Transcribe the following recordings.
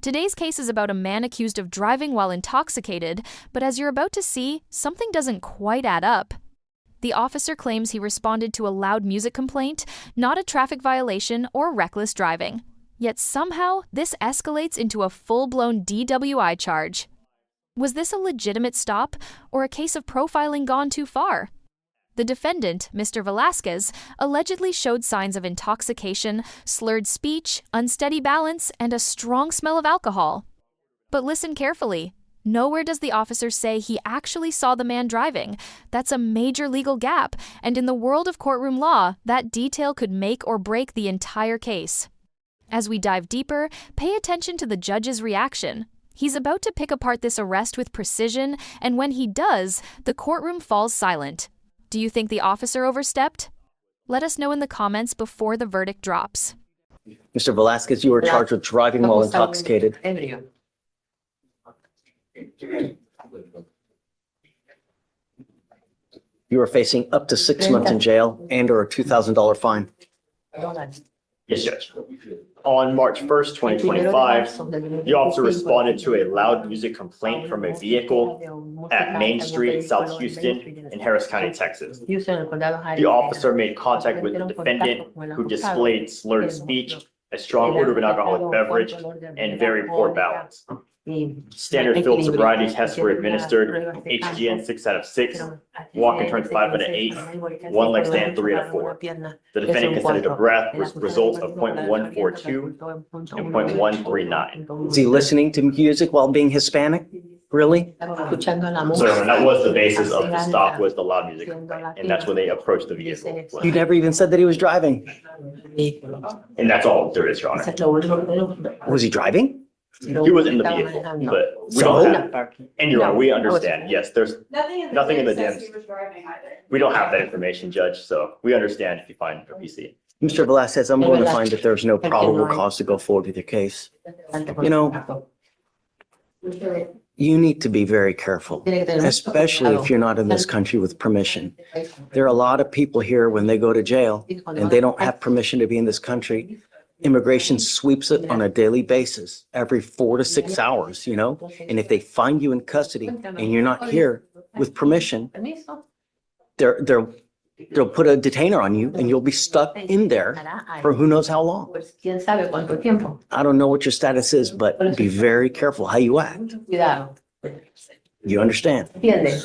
Today's case is about a man accused of driving while intoxicated, but as you're about to see, something doesn't quite add up. The officer claims he responded to a loud music complaint, not a traffic violation or reckless driving. Yet somehow, this escalates into a full-blown DWI charge. Was this a legitimate stop, or a case of profiling gone too far? The defendant, Mr. Velasquez, allegedly showed signs of intoxication, slurred speech, unsteady balance, and a strong smell of alcohol. But listen carefully. Nowhere does the officer say he actually saw the man driving. That's a major legal gap, and in the world of courtroom law, that detail could make or break the entire case. As we dive deeper, pay attention to the judge's reaction. He's about to pick apart this arrest with precision, and when he does, the courtroom falls silent. Do you think the officer overstepped? Let us know in the comments before the verdict drops. Mr. Velasquez, you were charged with driving while intoxicated. You are facing up to 6 months in jail and/or a $2,000 fine. Yes, Judge. On March 1st, 2025, the officer responded to a loud music complaint from a vehicle at Main Street, South Houston, in Harris County, Texas. The officer made contact with the defendant, who displayed slurred speech, a strong odor of an alcoholic beverage, and very poor balance. Standard field sobriety tests were administered, HGN 6 out of 6, walk and turn 5 out of 8, one leg stand 3 out of 4. The defendant consented to breath with results of .142 and .139. Is he listening to music while being Hispanic? Really? So that was the basis of the stop, was the loud music complaint, and that's when they approached the vehicle. You never even said that he was driving. And that's all there is, Your Honor. Was he driving? He was in the vehicle, but we don't have, and Your Honor, we understand, yes, there's nothing in the DMs. We don't have that information, Judge, so we understand if you find a PC. Mr. Velasquez, I'm going to find that there's no probable cause to go forward with your case. You know, you need to be very careful, especially if you're not in this country with permission. There are a lot of people here when they go to jail and they don't have permission to be in this country. Immigration sweeps it on a daily basis, every 4 to 6 hours, you know? And if they find you in custody and you're not here with permission, they'll put a detainer on you and you'll be stuck in there for who knows how long. I don't know what your status is, but be very careful how you act. You understand?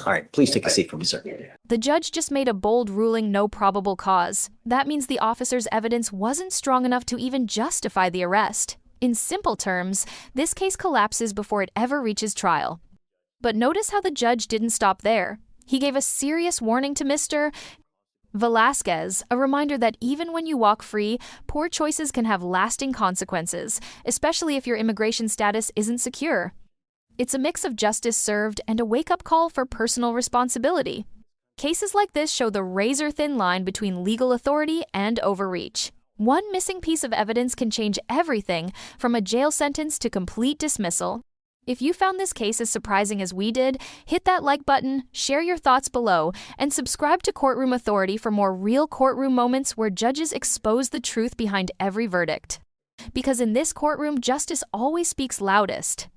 All right, please take a seat for me, sir. The judge just made a bold ruling, no probable cause. That means the officer's evidence wasn't strong enough to even justify the arrest. In simple terms, this case collapses before it ever reaches trial. But notice how the judge didn't stop there. He gave a serious warning to Mr. Velasquez, a reminder that even when you walk free, poor choices can have lasting consequences, especially if your immigration status isn't secure. It's a mix of justice served and a wake-up call for personal responsibility. Cases like this show the razor-thin line between legal authority and overreach. One missing piece of evidence can change everything, from a jail sentence to complete dismissal. If you found this case as surprising as we did, hit that like button, share your thoughts below, and subscribe to Courtroom Authority for more real courtroom moments where judges expose the truth behind every verdict. Because in this courtroom, justice always speaks loudest.